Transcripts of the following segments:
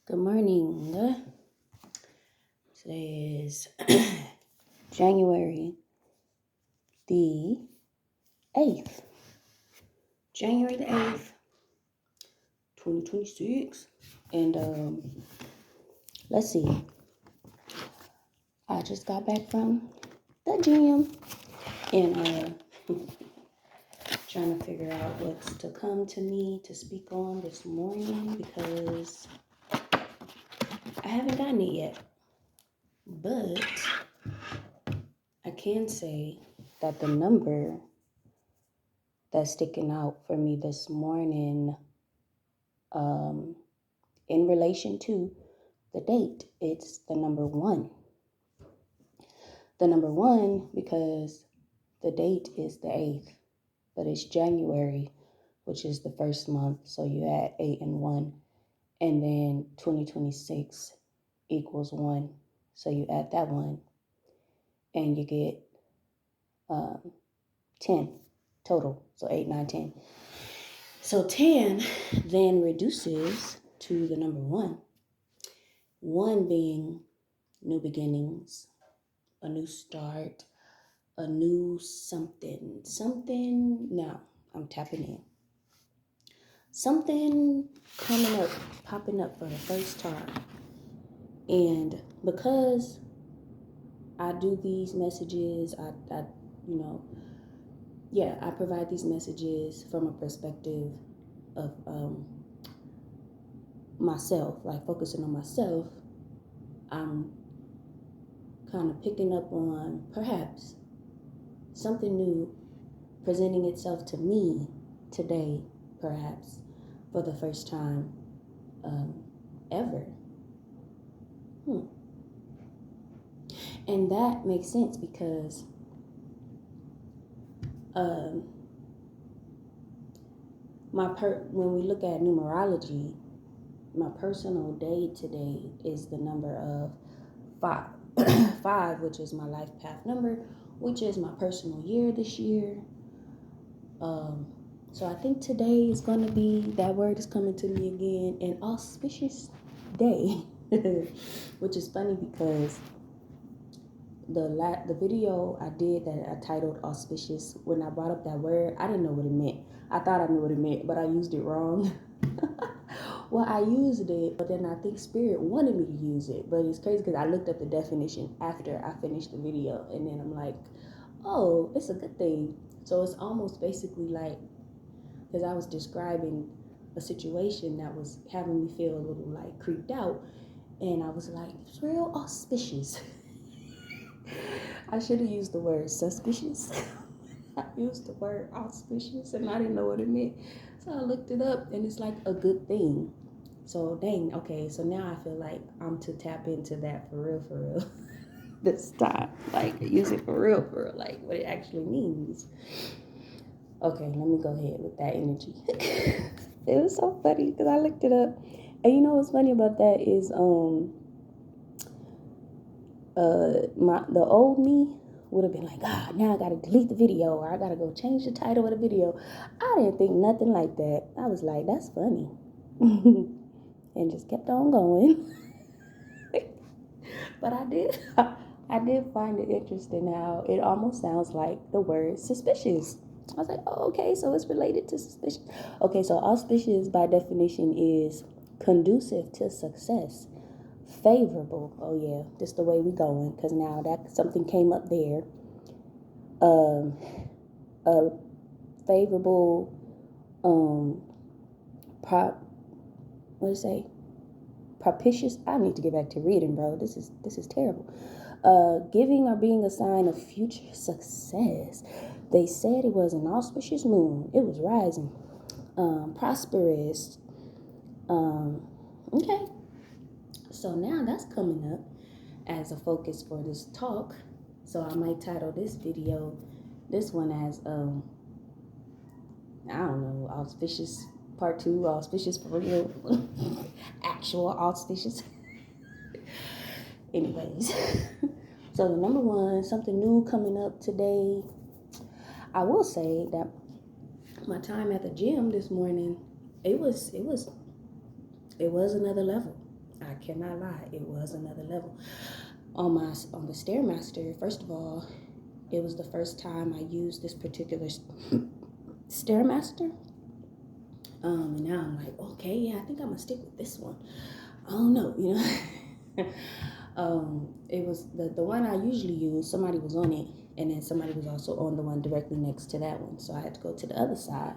Good morning. Today is January the 8th. January the 8th, 2026. And let's see. I just got back from the gym and trying to figure out what's to come to me to speak on this morning because I haven't gotten it yet. But I can say that the number that's sticking out for me this morning, in relation to the date, it's the number 1. The number 1 because the date is the 8th, but it's January, which is the first month. So you add 8 and 1, and then 2026 equals 1. So you add that 1, and you get 10 total. So 8, 9, 10. So 10 then reduces to the number 1. 1 being new beginnings, a new start, a new something. Now I'm tapping in. Something coming up, popping up for the first time. And because I do these messages, I provide these messages from a perspective of myself, like focusing on myself. I'm kind of picking up on perhaps something new presenting itself to me today, perhaps for the first time ever. And that makes sense because when we look at numerology, my personal day today is the number of 5. 5, which is my life path number, which is my personal year this year. So I think today is going to be, that word is coming to me again, an auspicious day, which is funny because the video I did that I titled Auspicious, when I brought up that word, I didn't know what it meant. I thought I knew what it meant, but I used it wrong. Well, I used it, but then I think Spirit wanted me to use it. But it's crazy because I looked up the definition after I finished the video, and then I'm like, oh, it's a good thing. So it's almost basically like, because I was describing a situation that was having me feel a little like creeped out, and I was like, it's real auspicious. I should have used the word suspicious. I used the word auspicious and I didn't know what it meant. So I looked it up and it's like a good thing. So dang, okay, so now I feel like I'm to tap into that for real. This time. Like use it for real, like what it actually means. Okay, let me go ahead with that energy. It was so funny because I looked it up. And you know what's funny about that is the old me would have been like, now I gotta delete the video, or I gotta go change the title of the video. I didn't think nothing like that. I was like, that's funny. And just kept on going. But I did find it interesting how it almost sounds like the word suspicious. I was like, oh, okay, so it's related to suspicion. Okay, so auspicious by definition is conducive to success. Favorable. Oh yeah, just the way we going, because now that something came up there. A favorable what do you say? Propitious. I need to get back to reading, bro. This is terrible. Giving or being a sign of future success. They said it was an auspicious moon. It was rising. Prosperous. Okay. So now that's coming up as a focus for this talk. So I might title this one as I don't know, auspicious part 2, auspicious for real, actual auspicious. Anyways, so the number 1, something new coming up today. I will say that my time at the gym this morning, it was another level. I cannot lie, it was another level. On the Stairmaster, first of all, it was the first time I used this particular Stairmaster. And now I'm like, okay, yeah, I think I'm gonna stick with this one. I don't know, it was the one I usually use. Somebody was on it, and then somebody was also on the one directly next to that one. So I had to go to the other side,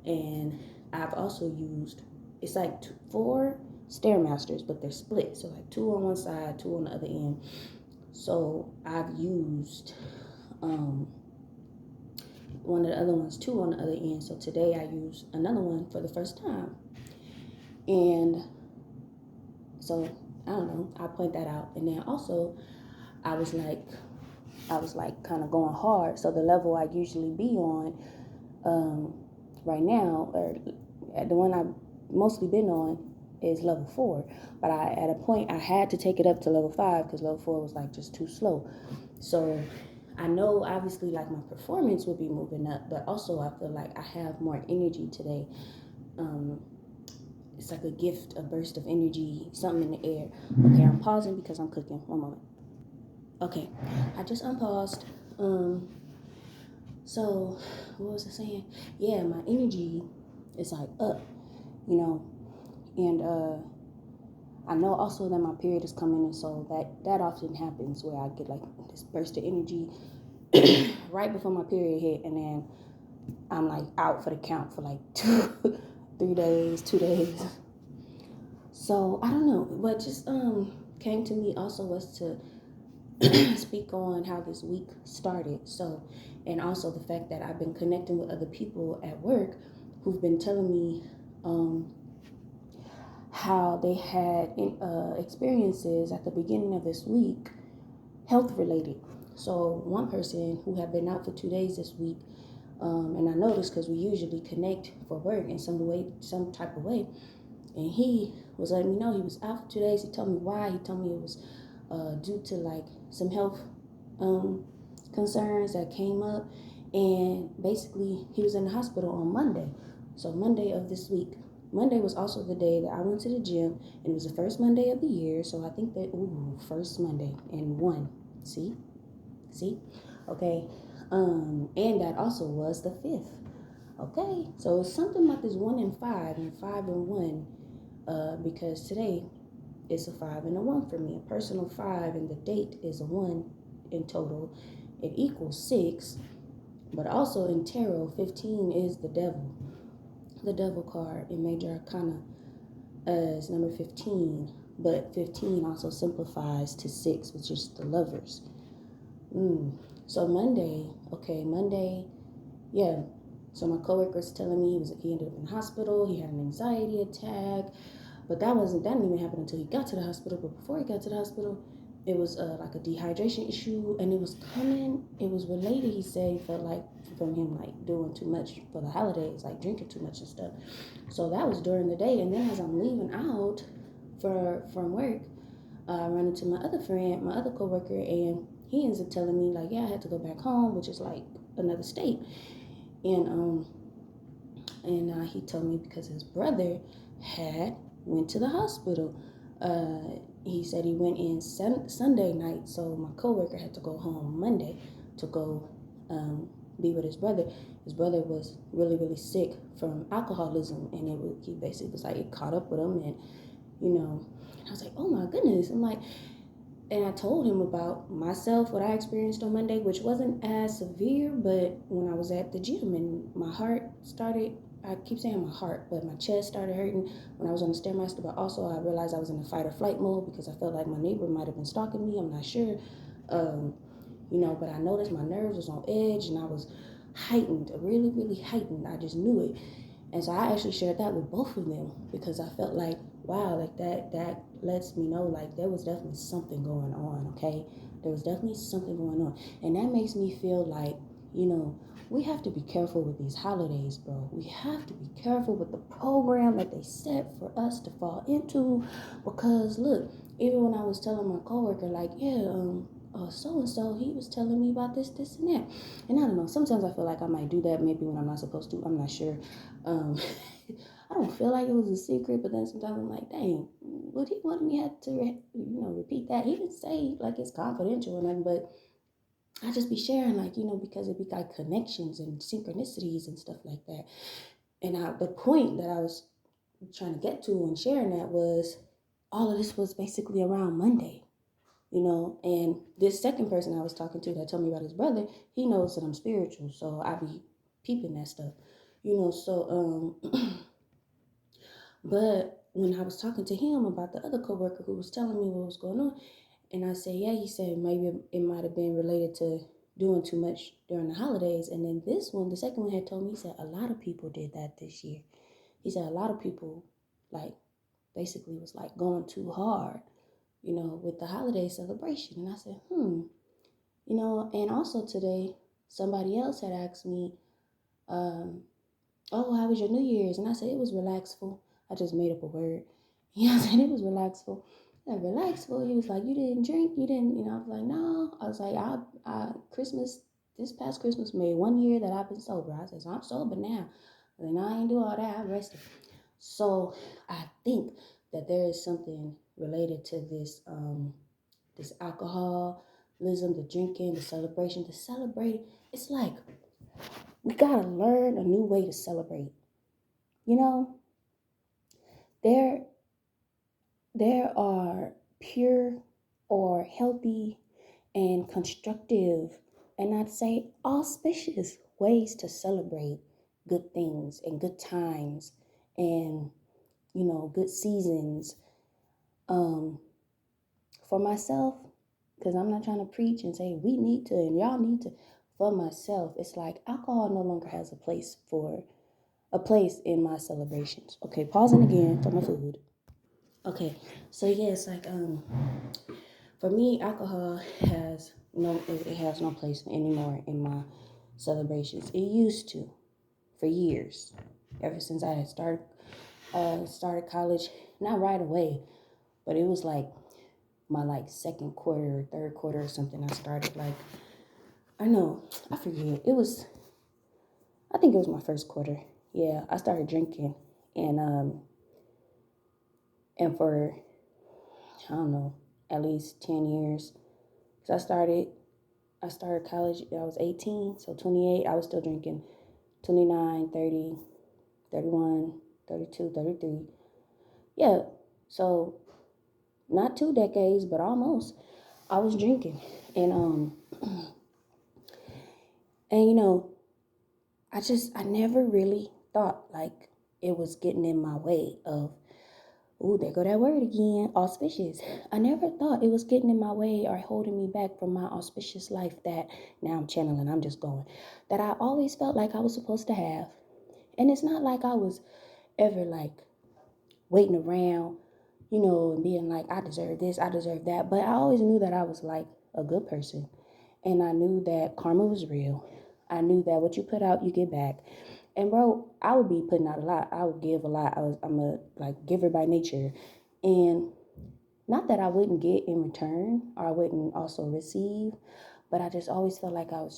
and I've also used. It's like four Stairmasters, but they're split. So like two on one side, two on the other end. So I've used one of the other ones, two on the other end. So today I used another one for the first time, and so I don't know. I point that out, and then also I was like kind of going hard. So the level I usually be on right now, or the one I've mostly been on, is level 4. But at a point I had to take it up to level 5 because level 4 was like just too slow. So I know obviously like my performance would be moving up, but also I feel like I have more energy today. It's like a gift, a burst of energy, something in the air. Okay, I'm pausing because I'm cooking. One moment. Okay, I just unpaused. So what was I saying? Yeah, my energy is like up, you know, and I know also that my period is coming, and so that often happens where I get like this burst of energy right before my period hit, and then I'm like out for the count for like 3 days, 2 days. So I don't know. What just came to me also was to speak on how this week started. So, and also the fact that I've been connecting with other people at work who've been telling me how they had experiences at the beginning of this week, health related. So one person who had been out for 2 days this week, and I noticed because we usually connect for work in some type of way, and he was letting me know he was out for 2 days. He told me why. He told me it was due to like some health concerns that came up, and basically he was in the hospital on Monday. So Monday of this week. Monday was also the day that I went to the gym, and it was the first Monday of the year. So I think that first Monday and one. See, okay. And that also was the 5th. Okay, so it's something like this 1 and 5 and 5 and 1. Because today is a 5 and a 1 for me, a personal 5, and the date is a 1 in total. It equals 6, but also in tarot, 15 is the devil card in Major Arcana is number 15, but 15 also simplifies to 6, which is the lovers. So Monday, yeah. So my coworker's telling me he ended up in the hospital. He had an anxiety attack. But that didn't even happen until he got to the hospital. But before he got to the hospital, it was like a dehydration issue, and it was related. He said he felt like from him like doing too much for the holidays, like drinking too much and stuff. So that was during the day, and then as I'm leaving out from work, I run into my other friend, my other coworker, and he ends up telling me like, yeah, I had to go back home, which is like another state, and he told me because his brother had went to the hospital. He said he went in Sunday night, so my coworker had to go home Monday to go be with his brother. His brother was really, really sick from alcoholism, and he basically was like, it caught up with him, and I was like, oh my goodness. I'm like, and I told him about myself, what I experienced on Monday, which wasn't as severe, but when I was at the gym and my heart started, I keep saying my heart, but my chest started hurting when I was on the Stairmaster, but also I realized I was in a fight or flight mode because I felt like my neighbor might have been stalking me. I'm not sure, but I noticed my nerves was on edge and I was heightened, really, really heightened. I just knew it. And so I actually shared that with both of them because I felt like, wow, like that lets me know like there was definitely something going on, okay? There was definitely something going on. And that makes me feel like, we have to be careful with these holidays, bro. We have to be careful with the program that they set for us to fall into. Because look, even when I was telling my coworker, like, so-and-so, he was telling me about this, and that. And I don't know, sometimes I feel like I might do that maybe when I'm not supposed to. I'm not sure. I don't feel like it was a secret, but then sometimes I'm like, dang, what he wanted me had to, repeat that. He didn't say like it's confidential or nothing, but I just be sharing like, because it be like connections and synchronicities and stuff like that. And the point that I was trying to get to and sharing that was all of this was basically around Monday, and this second person I was talking to that told me about his brother, he knows that I'm spiritual, so I be peeping that stuff, so but when I was talking to him about the other coworker who was telling me what was going on, and I said, yeah, he said maybe it might have been related to doing too much during the holidays. And then this one, the second one had told me, he said a lot of people did that this year. He said a lot of people like basically was like going too hard, with the holiday celebration. And I said, and also today somebody else had asked me, oh, how was your New Year's? And I said, it was relaxful. I just made up a word. I said, it was relaxful. And relaxful. He was like, you didn't drink? You didn't, I was like, no. I was like, this past Christmas made 1 year that I've been sober. I said, so I'm sober now. And I ain't do all that. I rested. So I think that there is something related to this alcoholism, the drinking, the celebration, the celebrating. It's like we gotta learn a new way to celebrate. There are pure or healthy and constructive, and I'd say auspicious ways to celebrate good things and good times and good seasons. For myself, because I'm not trying to preach and say we need to and y'all need to. For myself, it's like alcohol no longer has a place in my celebrations. Okay, pausing again for my food. Okay, so yeah, it's like for me, alcohol has no place anymore in my celebrations. It used to, for years, ever since I had started college. Not right away, but it was like my second quarter or third quarter or something. I started I forget. I think it was my first quarter. Yeah, I started drinking, and for I don't know, at least 10 years. Because I started college, I was 18, so 28, I was still drinking. 29, 30, 31, 32, 33. Yeah, so not 2 decades, but almost. I was drinking. And and I never really thought like it was getting in my way of, ooh, there go that word again, auspicious. I never thought it was getting in my way or holding me back from my auspicious life that now I'm channeling, I'm just going, that I always felt like I was supposed to have. And it's not like I was ever waiting around, and being like, I deserve this, I deserve that. But I always knew that I was like a good person. And I knew that karma was real. I knew that what you put out, you get back. And bro, I would be putting out a lot. I would give a lot. I'm a giver by nature. And not that I wouldn't get in return or I wouldn't also receive, but I just always felt like I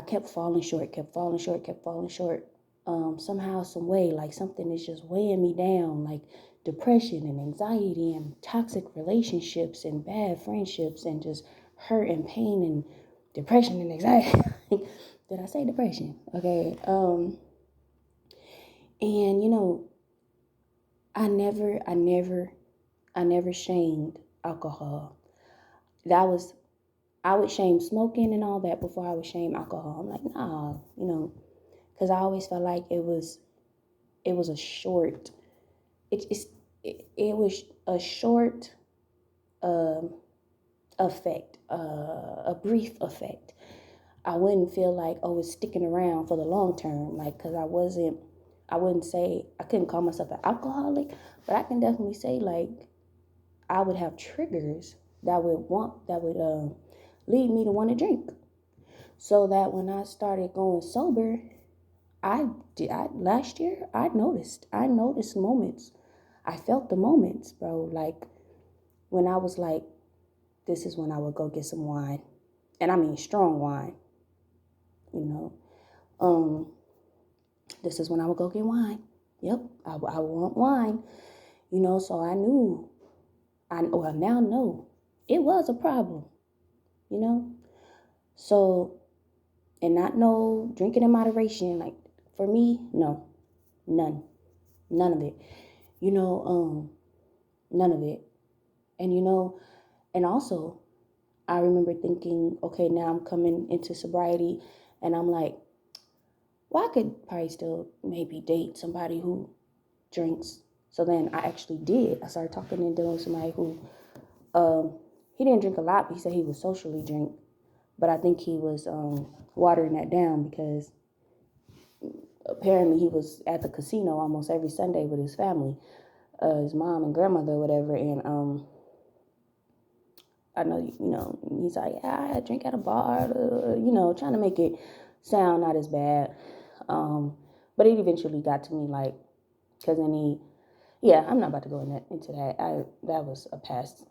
kept falling short, kept falling short, kept falling short. Somehow, some way, like something is just weighing me down, like depression and anxiety and toxic relationships and bad friendships and just hurt and pain and depression and anxiety. Did I say depression? Okay. And I never shamed alcohol. That was I would shame smoking and all that before I would shame alcohol. I'm like, nah, because I always felt like it was a short. It was a short effect, a brief effect. I wouldn't feel like, oh, it's sticking around for the long term, because I wouldn't say, I couldn't call myself an alcoholic, but I can definitely say, I would have triggers that would lead me to want to drink. So that when I started going sober, last year, I noticed moments. I felt the moments, bro, when I was like, this is when I would go get some wine. And I mean strong wine, you know. This is when I would go get wine. Yep, I want wine, so I knew I now know it was a problem, you know? So, and not know drinking in moderation, like for me, no, none of it, you know, none of it. And, and also I remember thinking, okay, now I'm coming into sobriety and I'm like, well, I could probably still maybe date somebody who drinks. So then I actually did. I started talking and dealing with somebody who, he didn't drink a lot, but he said he would socially drink. But I think he was watering that down because apparently he was at the casino almost every Sunday with his family, his mom and grandmother or whatever. And I know, he's like, yeah, I drink at a bar, trying to make it sound not as bad. But it eventually got to me, like, because then I'm not about to go into that. That was a past,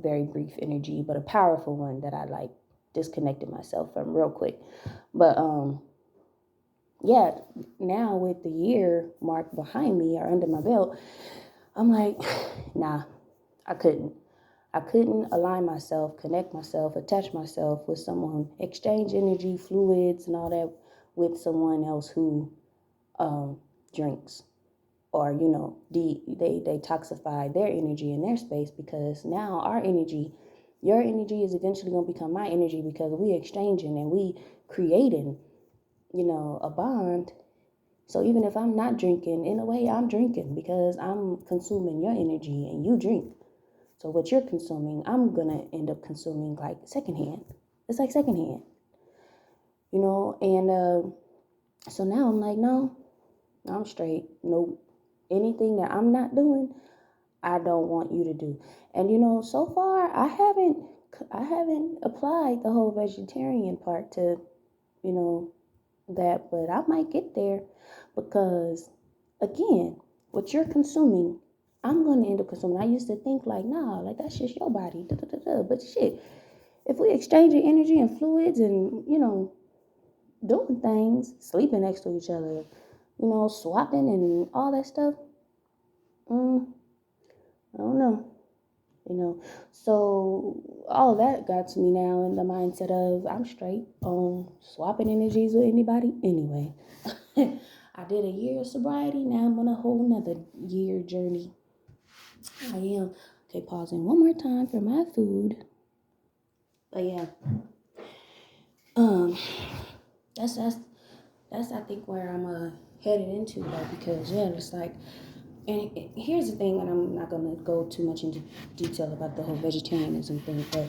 very brief energy, but a powerful one that I, like, disconnected myself from real quick. But, now with the year mark behind me or under my belt, I'm like, nah, I couldn't align myself, connect myself, attach myself with someone, exchange energy, fluids, and all that with someone else who drinks, or they toxify their energy in their space, because now your energy is eventually going to become my energy, because we exchanging and we creating, a bond. So even if I'm not drinking, in a way I'm drinking because I'm consuming your energy and you drink. So what you're consuming, I'm going to end up consuming like secondhand. It's like secondhand, and so now I'm like, no, I'm straight. Nope. Anything that I'm not doing, I don't want you to do. And so far I haven't applied the whole vegetarian part to, that, but I might get there, because again, what you're consuming, I'm going to end up consuming. I used to think like, nah, like that's just your body, but shit, if we exchanging energy and fluids and, doing things, sleeping next to each other, swapping and all that stuff, I don't know. So all of that got to me now in the mindset of I'm straight on swapping energies with anybody anyway. I did a year of sobriety, now I'm on a whole nother year journey. I am. Okay, pausing one more time for my food. But yeah, that's I think where I'm headed into, though, because it's like, and here's the thing, and I'm not gonna go too much into detail about the whole vegetarianism thing, but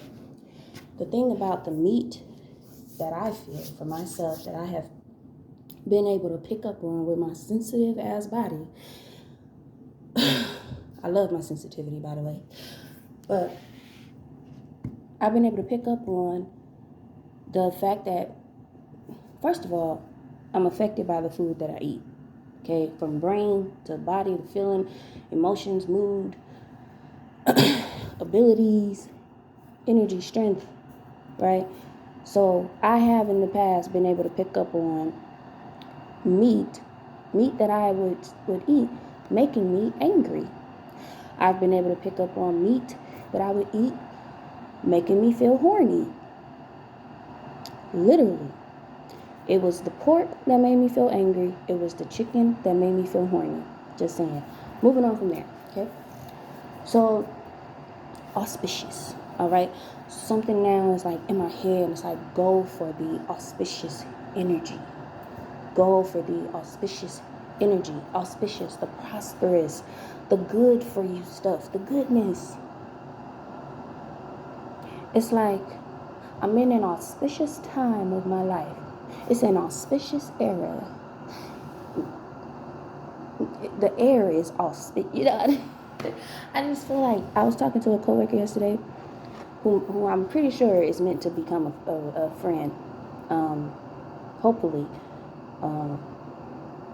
the thing about the meat that I feel for myself, that I have been able to pick up on with my sensitive ass body. I love my sensitivity, by the way, but I've been able to pick up on the fact that, first of all, I'm affected by the food that I eat. Okay, from brain to body to feeling, emotions, mood, abilities, energy, strength, right? So I have in the past been able to pick up on meat that I would eat, making me angry. I've been able to pick up on meat that I would eat, making me feel horny. Literally. It was the pork that made me feel angry. It was the chicken that made me feel horny. Just saying. Moving on from there, okay? So, auspicious, all right? Something now is like in my head, it's like, go for the auspicious energy. Go for the auspicious energy. Auspicious, the prosperous, the good for you stuff, the goodness. It's like I'm in an auspicious time of my life. It's an auspicious era. The air is auspicious. I just feel like I was talking to a coworker yesterday who I'm pretty sure is meant to become a friend. Hopefully.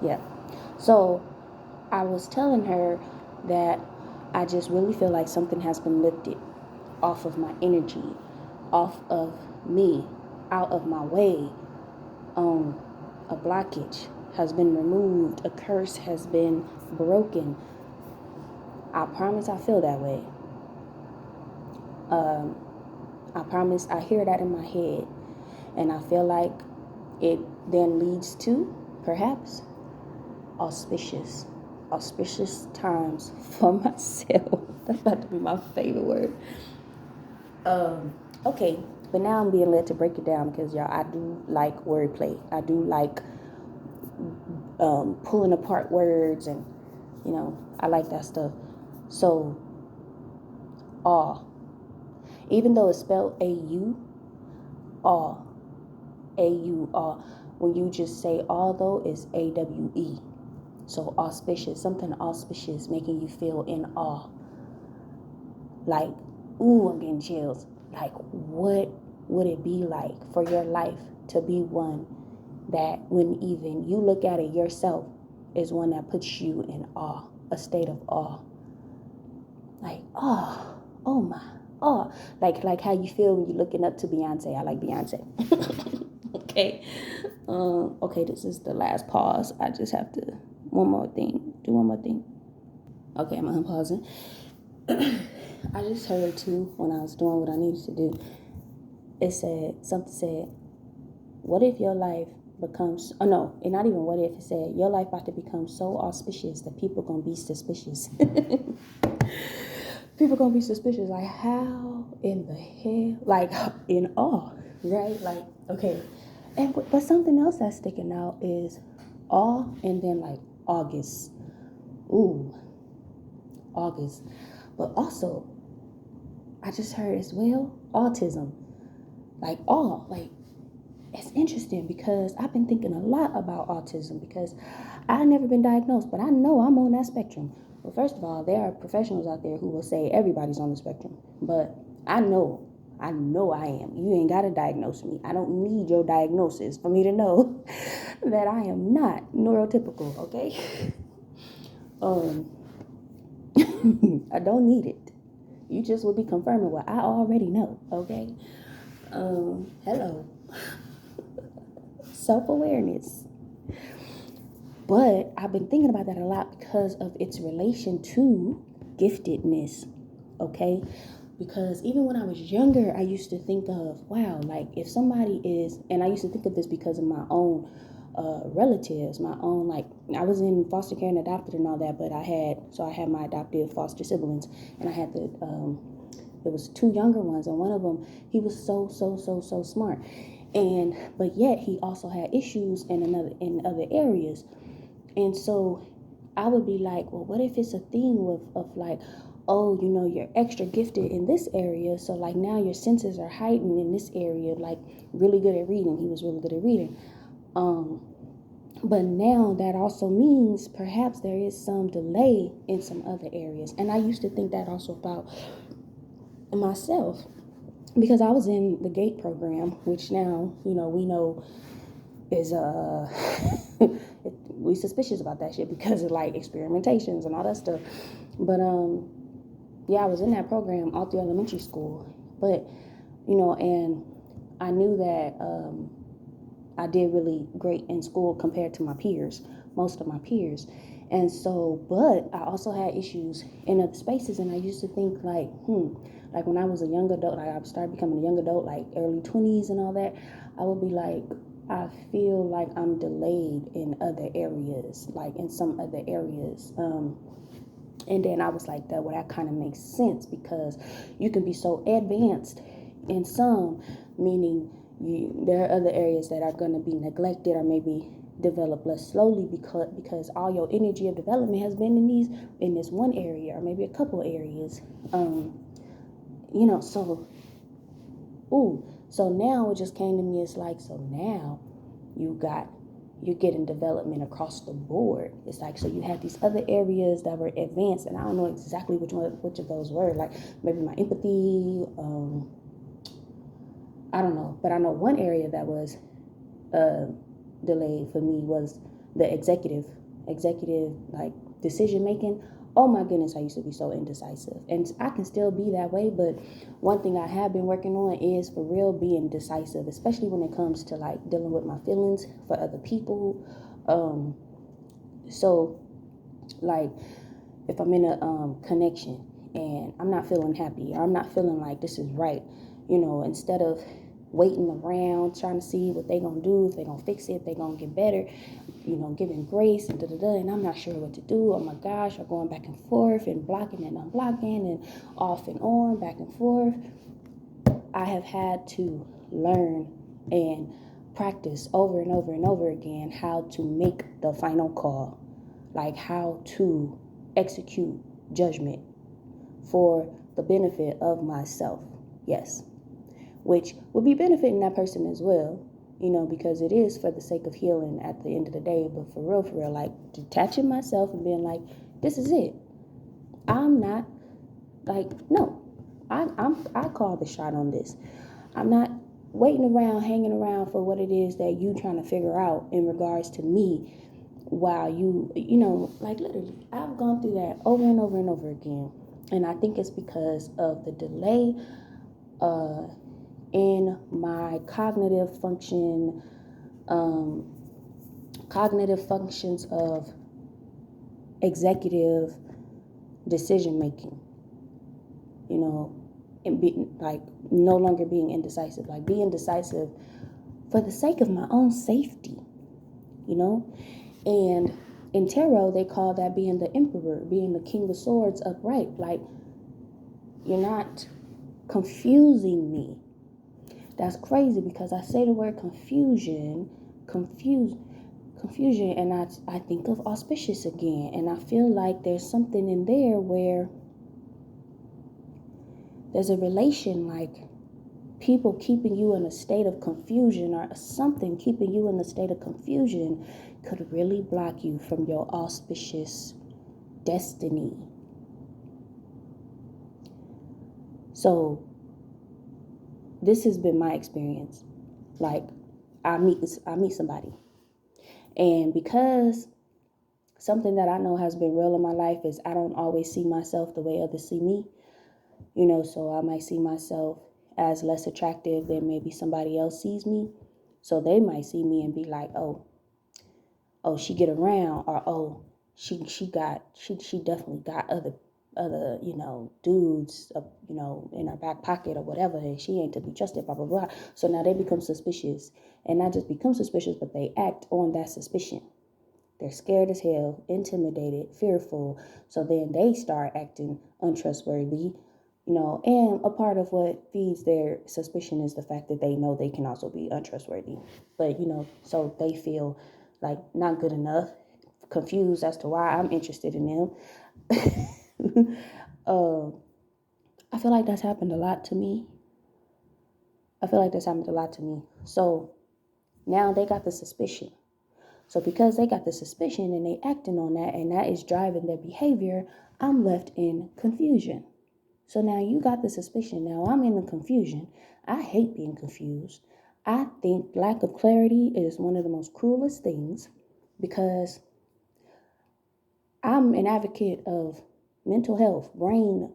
Yeah. So I was telling her that I just really feel like something has been lifted off of my energy, off of me, out of my way. A blockage has been removed. A curse has been broken. I promise I feel that way. I promise, I hear that in my head, and I feel like it then leads to perhaps auspicious times for myself. That's about to be my favorite word. Okay, but now I'm being led to break it down because y'all, I do like wordplay. I do like pulling apart words, and I like that stuff. So, awe, even though it's spelled A-U, awe, A-U, awe. When you just say awe, though, it's A-W-E. So auspicious, something auspicious, making you feel in awe. Like, ooh, I'm getting chills. Like, what would it be like for your life to be one that when even you look at it yourself is one that puts you in awe, a state of awe. Like, oh my, like how you feel when you're looking up to Beyonce. I like Beyonce. Okay. Okay, this is the last pause. I just have to do one more thing. Okay, I'm unpausing. I just heard too when I was doing what I needed to do. Something said, what if your life becomes, oh no, and not even what if, it said, your life about to become so auspicious that people gonna be suspicious. People gonna be suspicious, like, how in the hell, like, in awe, right? Like, okay. And but something else that's sticking out is awe, and then like August. Ooh, August. But also, I just heard as well, autism. Like, awe, like, it's interesting because I've been thinking a lot about autism because I've never been diagnosed, but I know I'm on that spectrum. Well, first of all, there are professionals out there who will say everybody's on the spectrum, but I know I am. You ain't got to diagnose me. I don't need your diagnosis for me to know that I am not neurotypical, okay? I don't need it. You just will be confirming what I already know, okay? Hello. Self-awareness. But I've been thinking about that a lot because of its relation to giftedness, okay? Because even when I was younger, I used to think of, wow, like if somebody is, and I used to think of this because of my own relatives, my own, like, I was in foster care and adopted and all that, but I had my adoptive foster siblings, and I had there was two younger ones, and one of them, he was so smart, but yet he also had issues in other areas. And so I would be like, well, what if it's a thing of like, oh, you're extra gifted in this area, so like now your senses are heightened in this area, like really good at reading. He was really good at reading. But now that also means perhaps there is some delay in some other areas. And I used to think that also about myself because I was in the GATE program, which now, we know is we suspicious about that shit because of like experimentations and all that stuff. But yeah, I was in that program all through elementary school. But and I knew that I did really great in school compared to my peers, most of my peers. And so, but I also had issues in other spaces, and I used to think like when I was a young adult, like I started becoming a young adult, like early 20s and all that, I would be like, I feel like I'm delayed in other areas, like in some other areas. And then I was like, that kind of makes sense because you can be so advanced in some, meaning there are other areas that are going to be neglected or maybe develop less slowly because all your energy of development has been in this one area or maybe a couple areas. So now it just came to me, it's like, so now you're getting development across the board. It's like, so you have these other areas that were advanced, and I don't know exactly which of those were, like maybe my empathy, I don't know, but I know one area that was delayed for me was the executive like decision making. Oh my goodness, I used to be so indecisive, and I can still be that way, but one thing I have been working on is for real being decisive, especially when it comes to like dealing with my feelings for other people. So like if I'm in a connection and I'm not feeling happy, or I'm not feeling like this is right. Instead of waiting around trying to see what they gonna do, if they gonna fix it, if they gonna get better, giving grace and and I'm not sure what to do. Oh my gosh, I'm going back and forth and blocking and unblocking and off and on, back and forth. I have had to learn and practice over and over and over again how to make the final call, like how to execute judgment for the benefit of myself. Yes, which would be benefiting that person as well, because it is for the sake of healing at the end of the day. But for real, like detaching myself and being like, this is it. I'm not like, no, I call the shot on this. I'm not waiting around, hanging around for what it is that you trying to figure out in regards to me, while like literally, I've gone through that over and over and over again. And I think it's because of the delay in my cognitive functions of executive decision making, and be like no longer being indecisive, like being decisive for the sake of my own safety, and in tarot they call that being the emperor, being the king of swords upright. Like, you're not confusing me. That's crazy, because I say the word confusion, and I think of auspicious again, and I feel like there's something in there where there's a relation, like people keeping you in a state of confusion, or something keeping you in a state of confusion could really block you from your auspicious destiny. So this has been my experience. Like, I meet somebody, and because something that I know has been real in my life is I don't always see myself the way others see me. So I might see myself as less attractive than maybe somebody else sees me. So they might see me and be like, oh, she get around, or oh, she definitely got other dudes, in her back pocket or whatever, and she ain't to be trusted, blah blah blah. So now they become suspicious, and not just become suspicious, but they act on that suspicion. They're scared as hell, intimidated, fearful. So then they start acting untrustworthy, and a part of what feeds their suspicion is the fact that they know they can also be untrustworthy. But, so they feel like not good enough, confused as to why I'm interested in them. I feel like that's happened a lot to me. So now they got the suspicion. So because they got the suspicion and they acting on that, and that is driving their behavior, I'm left in confusion. So now you got the suspicion. Now I'm in the confusion. I hate being confused. I think lack of clarity is one of the most cruelest things, because I'm an advocate of mental health, brain,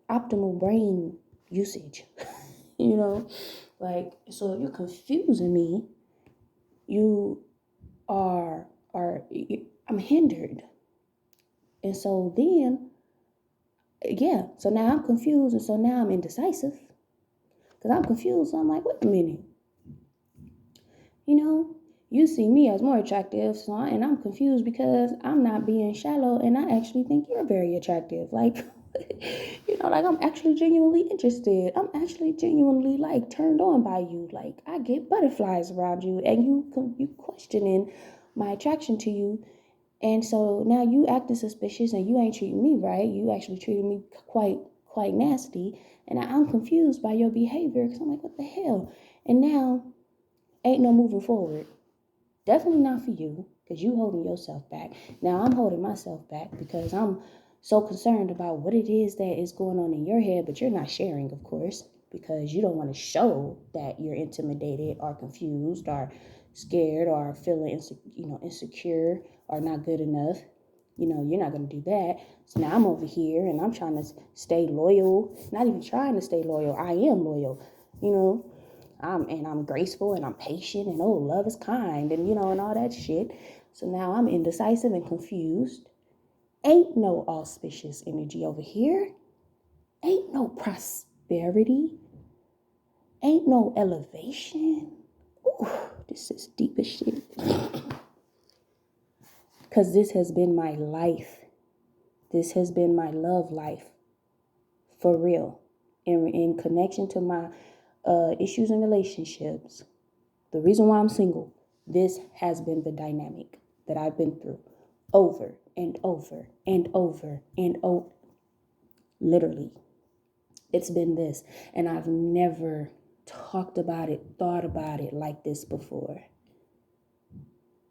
optimal brain usage. Like, so if you're confusing me, I'm hindered. And so then, so now I'm confused, and so now I'm indecisive, because I'm confused. So I'm like, wait a minute, you see me as more attractive, and I'm confused because I'm not being shallow, and I actually think you're very attractive. Like, like I'm actually genuinely interested. I'm actually genuinely like turned on by you. Like, I get butterflies around you, and you questioning my attraction to you. And so now you acting suspicious, and you ain't treating me right. You actually treating me quite nasty, and I'm confused by your behavior, because I'm like, what the hell? And now ain't no moving forward. Definitely not for you, because you holding yourself back. Now I'm holding myself back because I'm so concerned about what it is that is going on in your head, but you're not sharing, of course, because you don't want to show that you're intimidated or confused or scared or feeling insecure or not good enough. You're not going to do that. So now I'm over here and I'm trying to stay loyal. Not even trying to stay loyal. I am loyal, I'm graceful, and I'm patient, and love is kind, and and all that shit. So now I'm indecisive and confused, Ain't no auspicious energy over here. Ain't no prosperity. Ain't no elevation. Ooh, this is deep as shit. Because this has been my life. This has been my love life. For real. In connection to my issues and relationships. The reason why I'm single. This has been the dynamic that I've been through. Over and over and over and over. Literally. It's been this. And I've never talked about it, thought about it like this before.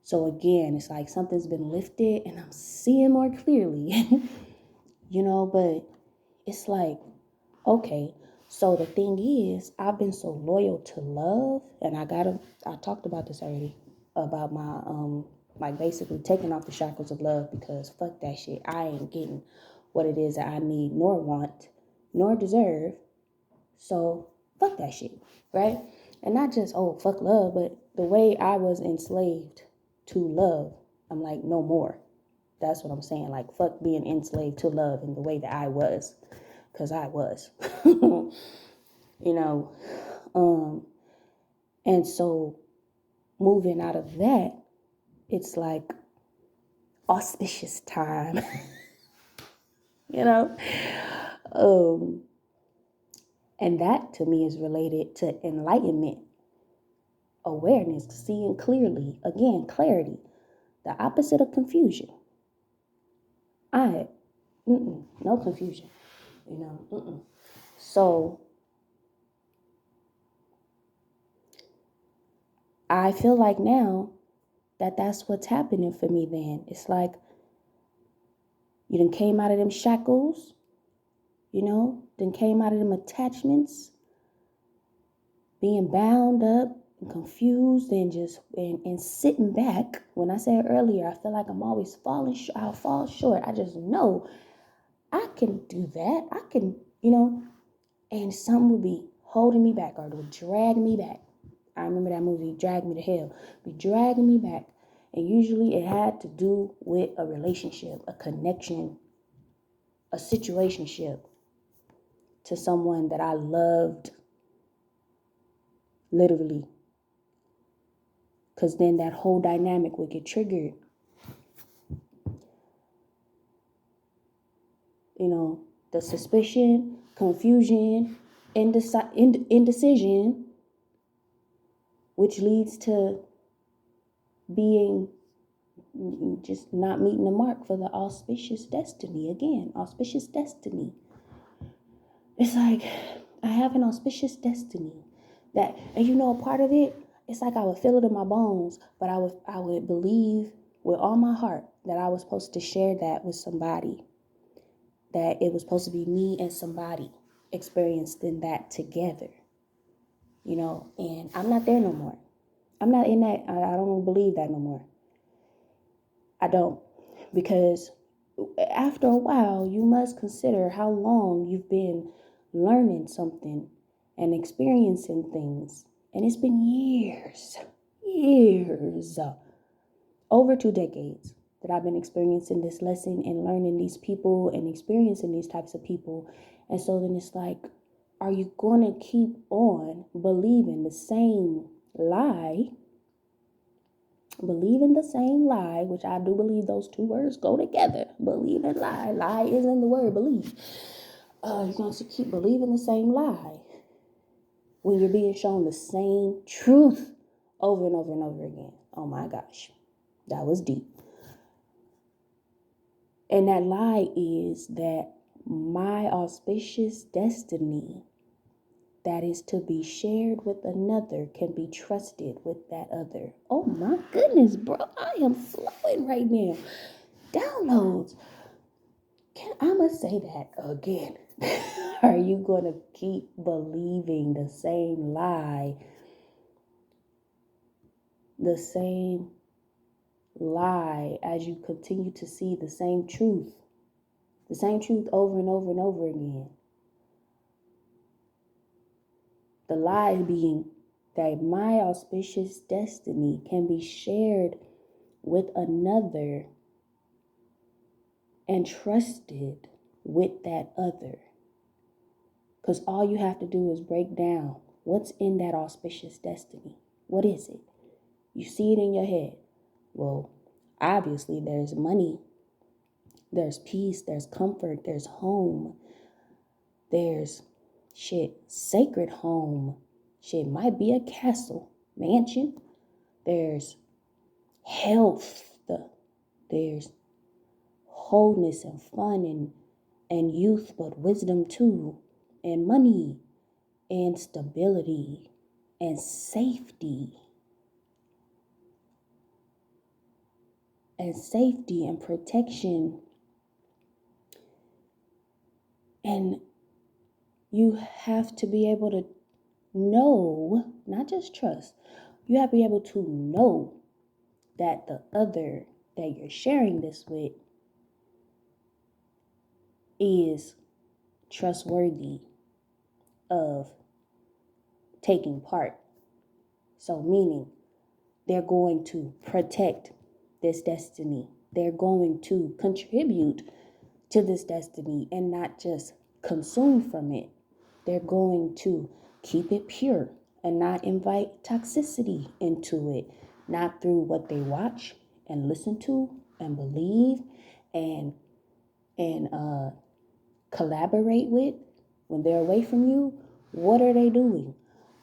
So again, it's like something's been lifted and I'm seeing more clearly, but it's like, okay, so the thing is, I've been so loyal to love, and I talked about this already, about my, like basically taking off the shackles of love, because fuck that shit. I ain't getting what it is that I need, nor want, nor deserve. So fuck that shit, right? And not just, fuck love, but the way I was enslaved to love, I'm like, no more. That's what I'm saying. Like, fuck being enslaved to love in the way that I was. Because I was. And so moving out of that, it's like auspicious time. And that to me is related to enlightenment, awareness, seeing clearly. Again, clarity, the opposite of confusion. No confusion, So I feel like now that's what's happening for me then. It's like you done came out of them shackles, then came out of them attachments, being bound up and confused and just and sitting back. When I said earlier, I feel like I'm always I'll fall short. I just know I can do that. I can, and some would be holding me back or would drag me back. I remember that movie, Drag Me to Hell, be dragging me back. And usually it had to do with a relationship, a connection, a situationship to someone that I loved, literally. Because then that whole dynamic would get triggered. The suspicion, confusion, indecision, which leads to being just not meeting the mark for the auspicious destiny. Again, auspicious destiny. It's like I have an auspicious destiny that, and a part of it, it's like I would feel it in my bones, but I would believe with all my heart that I was supposed to share that with somebody, that it was supposed to be me and somebody experiencing that together, and I'm not there no more. I'm not in that. I don't believe that no more. I don't, because after a while, you must consider how long you've been learning something and experiencing things. And it's been years, over 2 decades that I've been experiencing this lesson and learning these people and experiencing these types of people. And so then it's like, are you going to keep on believing the same lie? Believing the same lie, which I do believe those two words go together. Believe and lie. Lie isn't the word believe. You're going to keep believing the same lie when you're being shown the same truth over and over and over again. Oh my gosh, that was deep. And that lie is that my auspicious destiny that is to be shared with another can be trusted with that other. Oh my goodness, bro. I am flowing right now. Downloads. I must say that again. Are you going to keep believing the same lie? The same lie as you continue to see the same truth. The same truth over and over and over again. The lie being that my auspicious destiny can be shared with another and trusted with that other. Because all you have to do is break down what's in that auspicious destiny. What is it? You see it in your head. Well, obviously there's money, there's peace, there's comfort, there's home, there's sacred home. Might be a castle, mansion. There's health. There's wholeness and fun and youth, but wisdom too, and money and stability and safety and protection. And you have to be able to know, not just trust, you have to be able to know that the other that you're sharing this with is trustworthy of taking part. So meaning they're going to protect this destiny. They're going to contribute to this destiny and not just consume from it. They're going to keep it pure and not invite toxicity into it, not through what they watch and listen to and believe and collaborate with when they're away from you. What are they doing?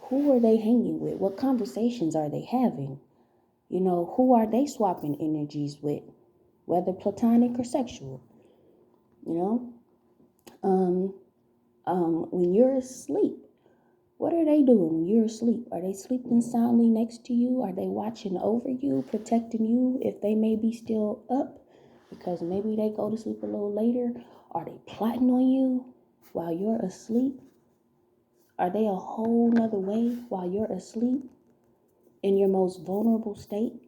Who are they hanging with? What conversations are they having? Who are they swapping energies with, whether platonic or sexual? When you're asleep, what are they doing when you're asleep? Are they sleeping soundly next to you? Are they watching over you, protecting you if they may be still up? Because maybe they go to sleep a little later. Are they plotting on you while you're asleep? Are they a whole nother way while you're asleep in your most vulnerable state?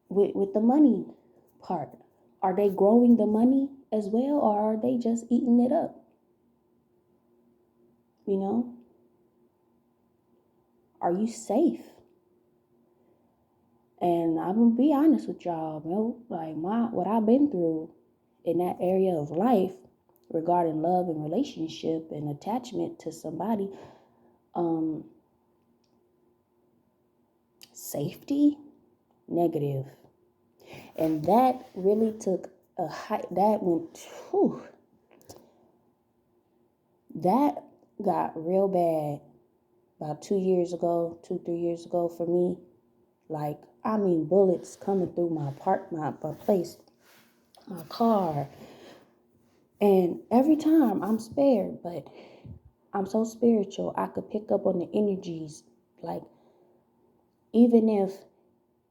With the money part, are they growing the money as well, or are they just eating it up? Are you safe? And I'm gonna be honest with y'all, like what I've been through in that area of life regarding love and relationship and attachment to somebody, safety, negative. And that really took a high, that got real bad about 3 years ago for me. Like, bullets coming through my place, my car. And every time I'm spared, but I'm so spiritual, I could pick up on the energies. Like, even if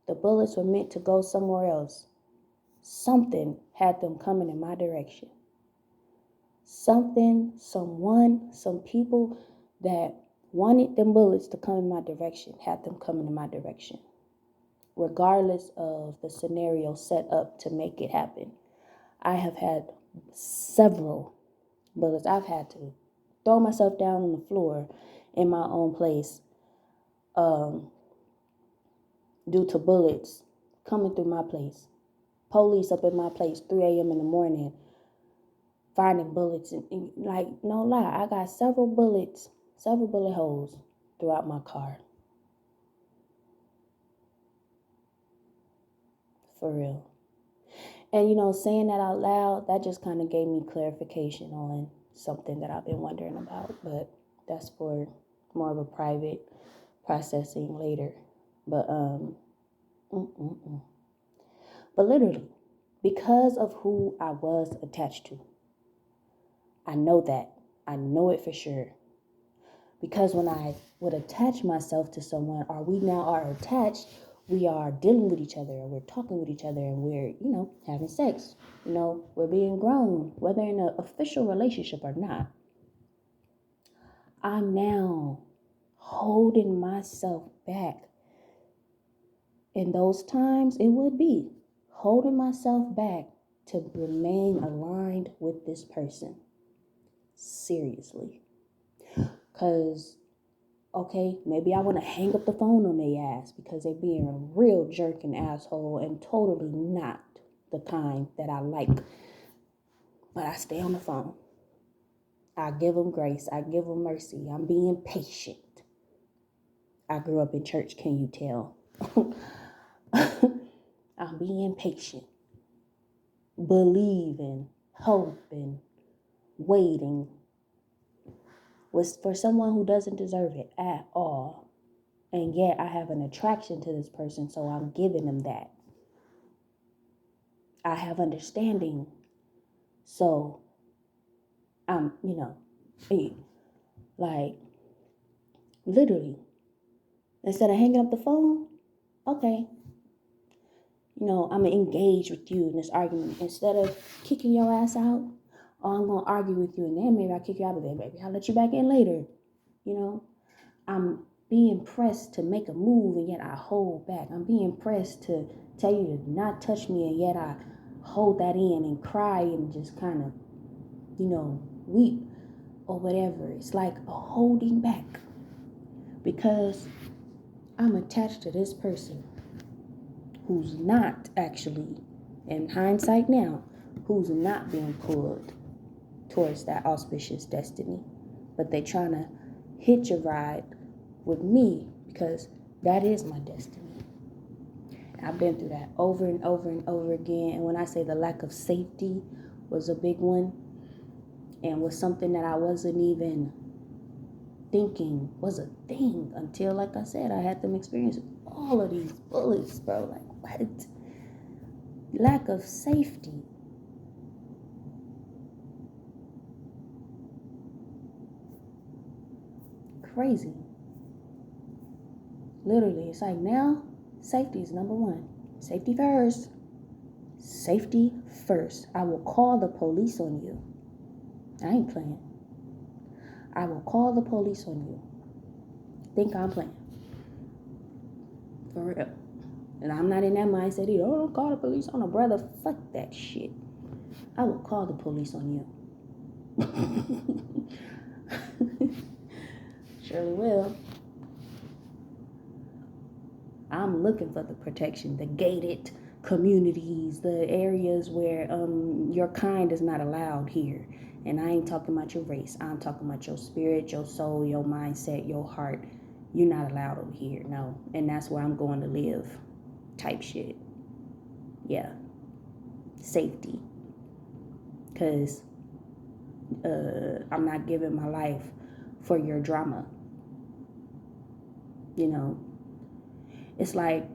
the bullets were meant to go somewhere else, something had them coming in my direction. Something, someone, some people that wanted them bullets to come in my direction had them coming in my direction, regardless of the scenario set up to make it happen. I have had several bullets. I've had to throw myself down on the floor in my own place due to bullets coming through my place. Police up in my place 3 a.m. in the morning finding bullets. And like, no lie, I got several bullet holes throughout my car. For real. And saying that out loud, that just kind of gave me clarification on something that I've been wondering about. But that's for more of a private processing later. But But literally, because of who I was attached to, I know that. I know it for sure. Because when I would attach myself to someone, or we now are attached, we are dealing with each other, or we're talking with each other, and we're, having sex. We're being grown, whether in an official relationship or not. I'm now holding myself back. In those times, it would be holding myself back to remain aligned with this person. Seriously. Because Okay, maybe I want to hang up the phone on their ass because they're being a real jerk and asshole and totally not the kind that I like. But I stay on the phone. I give them grace. I give them mercy. I'm being patient. I grew up in church, can you tell? I'm being patient. Believing, hoping, waiting was for someone who doesn't deserve it at all. And yet I have an attraction to this person, so I'm giving them that. I have understanding, so I'm, like, literally, instead of hanging up the phone, okay, I'm going to engage with you in this argument. Instead of kicking your ass out, or I'm going to argue with you, and then maybe I'll kick you out of there, maybe I'll let you back in later, I'm being pressed to make a move, and yet I hold back. I'm being pressed to tell you to not touch me, and yet I hold that in and cry and just kind of, weep or whatever. It's like a holding back because I'm attached to this person who's not actually, in hindsight now, who's not being pulled towards that auspicious destiny, but they trying to hitch a ride with me because that is my destiny. I've been through that over and over and over again. And when I say the lack of safety was a big one and was something that I wasn't even thinking was a thing until, like I said, I had them experience all of these bullets, bro. Like, what? Lack of safety. Crazy. Literally, it's like now, safety is number one. Safety first. Safety first. I will call the police on you. I ain't playing. I will call the police on you. Think I'm playing. For real. And I'm not in that mindset either. Oh, don't call the police on a brother. Fuck that shit. I will call the police on you. Surely will. I'm looking for the protection, the gated communities, the areas where your kind is not allowed here. And I ain't talking about your race. I'm talking about your spirit, your soul, your mindset, your heart. You're not allowed over here, no. And that's where I'm going to live. Type shit. Yeah. Safety. Because I'm not giving my life for your drama. It's like,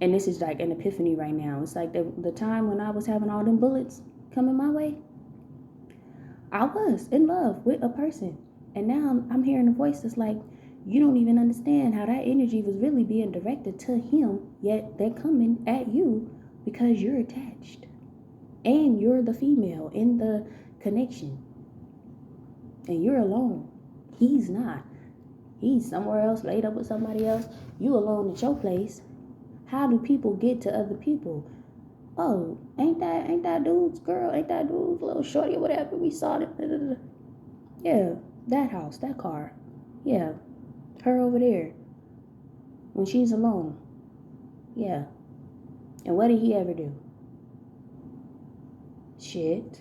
and this is like an epiphany right now. It's like the time when I was having all them bullets coming my way. I was in love with a person. And now I'm hearing a voice that's like, you don't even understand how that energy was really being directed to him, yet they're coming at you because you're attached. And you're the female in the connection. And you're alone. He's not. He's somewhere else, laid up with somebody else. You alone at your place. How do people get to other people? Oh, ain't that dude's girl? Ain't that dude's little shorty or whatever? We saw it. Yeah, that house, that car. Yeah, her over there. When she's alone. Yeah. And what did he ever do? Shit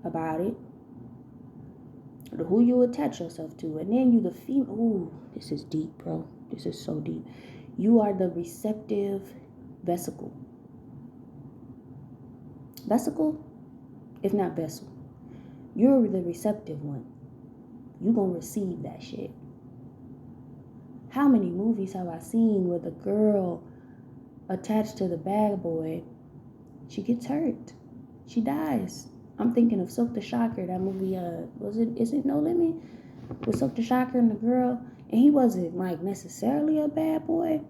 about it. Who you attach yourself to. And then you the female. Ooh, this is deep, bro. This is so deep. You are the receptive vesicle. Vesicle? If not vessel. You're the receptive one. You gonna receive that shit. How many movies have I seen where the girl attached to the bad boy, she gets hurt. She dies. I'm thinking of Silk the Shocker, that movie, is it No Limit? With Silk the Shocker and the girl. And he wasn't like necessarily a bad boy,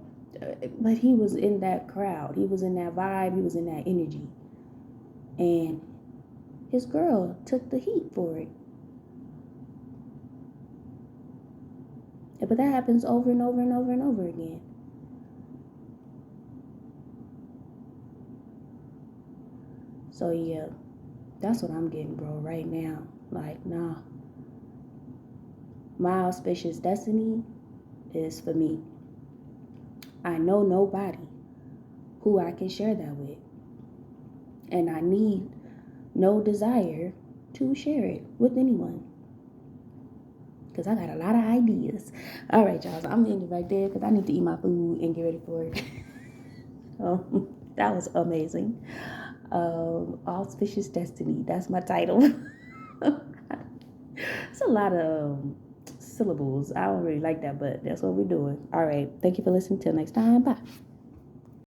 but he was in that crowd. He was in that vibe. He was in that energy. And his girl took the heat for it. But that happens over and over and over and over again. So yeah, that's what I'm getting, bro, right now. Like, nah. My auspicious destiny is for me. I know nobody who I can share that with. And I need no desire to share it with anyone. Because I got a lot of ideas. All right, y'all. So I'm ending right there because I need to eat my food and get ready for it. That was amazing. Auspicious Destiny. That's my title. It's a lot of syllables. I don't really like that, but that's what we're doing. All right. Thank you for listening. Till next time. Bye.